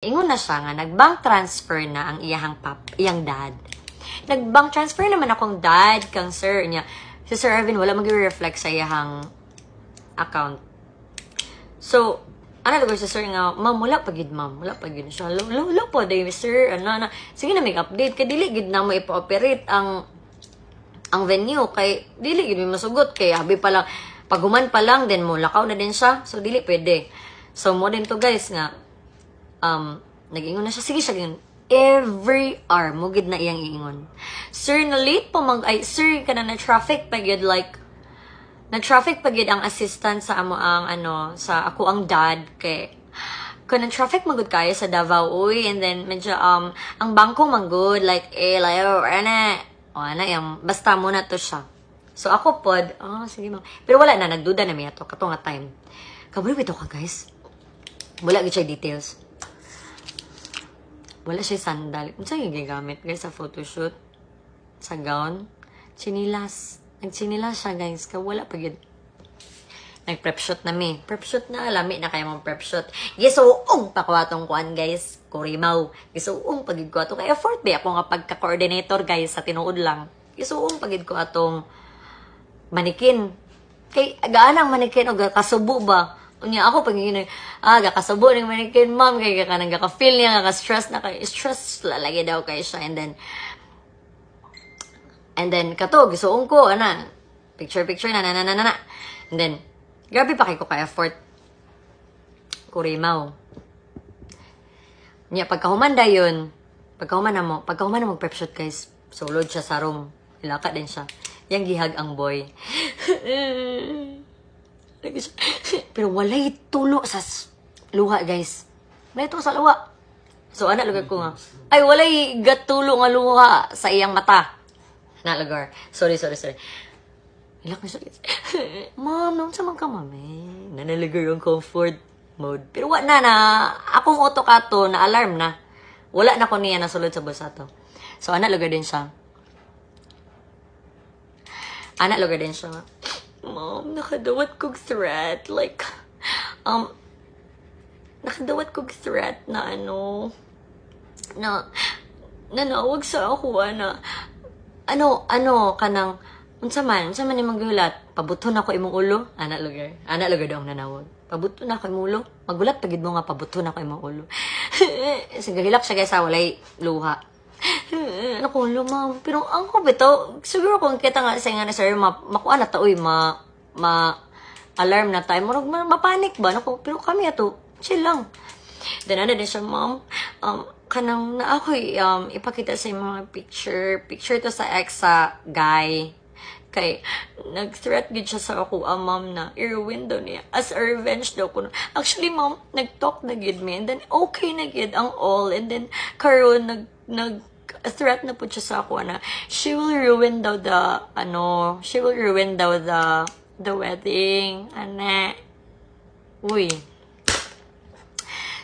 Ingon na siya nga, nag-bank transfer na ang iyang dad. Nag-bank transfer naman akong dad kang sir niya. Si Sir Ervin, wala mag-reflect sa iyang account. So, ano lugar si sir nga, ma'am, wala pa gid ma'am. Wala pa gid siya. Wala po, day, sir. Sige na, make update. Kay dili gid na mo ipa-operate ang venue. Kay dili gid may masugot. Kay habi pa lang, paghuman pa lang, then mo lakaw na din siya. So, dili pwede. So, mo din to guys nga, nag-ingon na siya. Sige siya, ganyan. Every hour, mugid na iyang iingon. Sir, na late po sir, kana na traffic pagid, like, na-traffic pagid ang assistant sa amo ang, sa ako ang dad, kay, kung na-traffic magud kayo sa Davao, uy, and then, medyo, ang bangko magud, like, basta muna to siya. So, ako pod, sige ma'am. Pero wala na, nagduda na miya to, kato nga time. Kabulog ito ka, guys. Wala gid siya details. Wala siya sandal. Ano siya yung gigamit, guys, sa photoshoot? Sa gown? Chinilas. Nag-chinilas siya, guys. Wala pa yun. Nag-prep shoot na mi. Prep shoot na. Lami na kayo mong prep shoot. Gisuong pakwatong kuan, guys. Kurimaw. Gisuong pagid ko atong effort ba? Ako nga pagka-coordinator, guys, sa tinuod lang. Gisuong pagid ko atong manikin. Kay, gaan ang manikin o kasubo ba? Unya ako pag gakasubo ng manikin, ma'am, kaya ka nang gaka-feel niya, gaka-stress na kayo. Stress lalagi daw kayo siya. And then, kato, gisuong ko, picture, na. And then, grabe pa kayo ka effort. Kurimaw. Nya, pagkahumanda yun, pagkahuman na mo prep shoot, guys, sulod siya sa room. Ilaka din siya. Yang gihag ang boy. Pero walay tulo sa luha, guys. Walay tulo sa luha. So, lugar ko nga. Ay, walay gatulo nga luha sa iyang mata. Lugar. Sorry. Ilak na siya, guys. Ma'am, naman sa mga kamami. Nanalagar yung comfort mode. Pero wala na. Akong auto-kato na alarm na. Wala na ko niya nasulod sa bulsa to. So, lugar din siya. Lugar din siya. Mom, nakadawat kong threat. Like, nakadawat kong threat na nanawag sa ako, kanang, unsa man yung maghulat, pabuton ako imong ulo, lugar daw ang nanawag. Pabuton ako imong ulo, magulat pagid mo nga, pabuton ako imong ulo. Sige, hilak siya guys, walay luha. Nakulo, ma'am. Pero ang bitaw, siguro kung kita nga sa nga na sir, makuha na ta, uy, alarm na tayo. Mapanik ba? Pero kami ato, chill lang. Then, din siya, ma'am, kanang na ako, ipakita sa mga picture to sa ex sa guy. Kay, nag-threat gid siya sa ako, ma'am, na i-ruin daw niya. As a revenge daw ko. Actually, ma'am, nag-talk na gid me. And then, okay na gid ang all. And then, karon threat na po siya sa ako na she will ruin daw the wedding. Uy.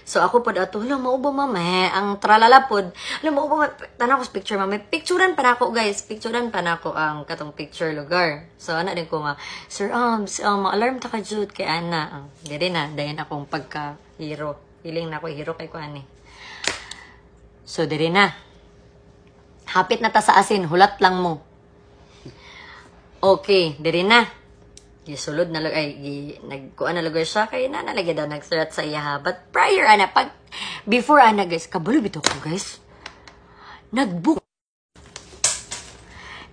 So, ako po dato, mao ba, ma'am, ang tralala po, mao ba, tanaw ko sa picture, ma'am, picturean pa na ako, guys, ang katong picture lugar. So, din ko nga, sir, alarm ta ka, Jude, kay Ana. Dili na, dayan akong pagka-hero. Feeling na ako, hero kay ko, ani. So, dili na. Hapit na ta sa asin, hulat lang mo. Okay, diri na. Gisulod na nagkuan na lugar siya kay nalagay daw nag-threat sa iya. But prior before guys, kabulo bitaw ko, guys.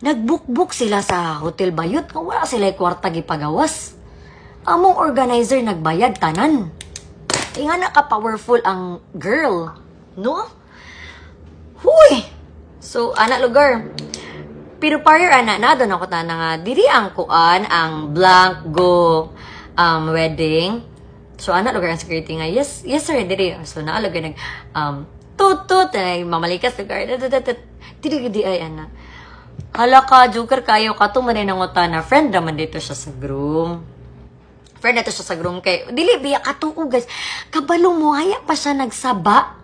Nagbook sila sa Hotel Bayot, wala sila kwarta gipagawas. Among organizer nagbayad tanan. Inga na ka-powerful ang girl, no? Huy! So, lugar. Pero prior, doon ako nga, diri ang kuan, ang blank go wedding. So, lugar ang security nga, yes sir, diri. So, lugar tut, mamalikas lugar, diri ay, hala ka, joker kayo, katumanin ng na, friend naman dito siya sa groom. Kay, dili, biya katuo, guys. Kabalo mo, haya pa siya nagsaba.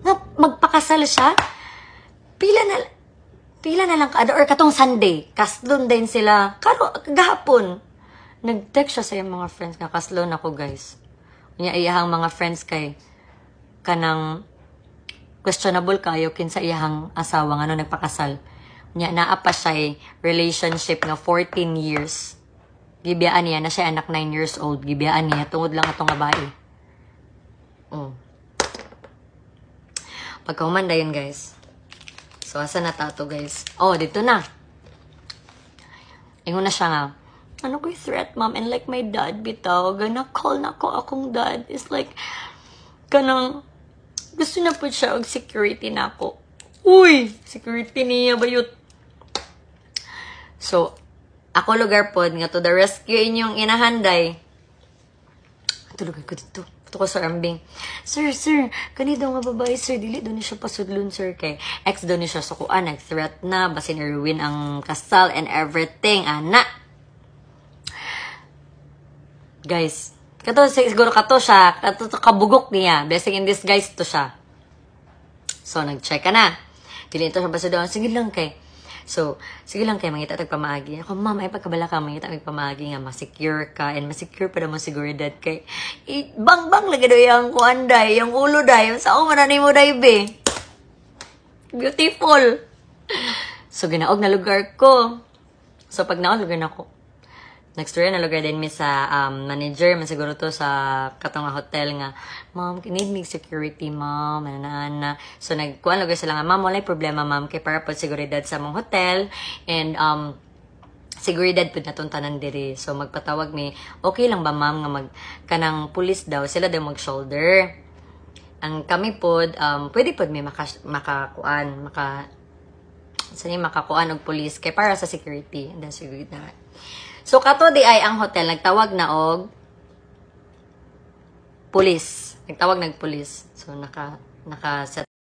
Nga, magpakasal siya. Pila na lang kada or katong Sunday, kaslon din sila. Gahapon, nag-text siya sa mga friends nga kaslon ako, guys. Iyahang mga friends kay kanang questionable kayo kinsa iyahang asawa nga nagpakasal. Nya naa pa siya relationship nga 14 years. Gibiyaan niya na siya anak 9 years old. Gibiyaan niya tungod lang atong babae. Pagkaumanda yun, guys. So, asa na tato, guys? Oh, dito na. Ingon na siya nga, ano ko'y threat, ma'am? And like my dad, bitaw, call na ko akong dad. It's like, kanang, gusto na po siya og security na ako. Uy! Security niya, bayot. So, ako lugar po, nga to the rescue inyong inahanday. Tulugay ko dito. Ito ko, Sir Ambing. Sir, kani daw nga babae, sir, dili daw ni siya pasudlon, sir, kay ex daw ni siya sa kuan, nag-threat na, basin i-ruin ang kasal and everything, ana. Guys, siguro kato siya, kabugok niya, blessing in disguise to siya. So, nag-check ka na. Dili ito siya pasudlon, sige lang kay, mangita tagpamaagi. Ako, ma'am, ay pagkabala ka, mangita tagpamaagi nga, masecure ka, and masecure pa naman seguridad kay, bang lagi daw yung kuanday, yung ulo day, sa ako mananay mo day, be. Beautiful. So, ginaog na lugar ko. So, pag naog lugar na ko, next year na lugar din mi sa manager, man siguro to sa katong hotel nga, ma'am, need me security, ma'am, ana. So, nagkuhan lugar sila nga, ma'am, walay problema, ma'am, kay para po seguridad sa mong hotel, and seguridad po natong tanan diri. So, magpatawag mi, okay lang ba, ma'am, nga kanang pulis daw, sila daw mag-shoulder. Ang kami po, pwede po may makakuan og pulis, kay para sa security, and then seguridad na. So, kato di ay ang hotel, nagtawag na og pulis. Nagtawag nagpulis. So, naka-set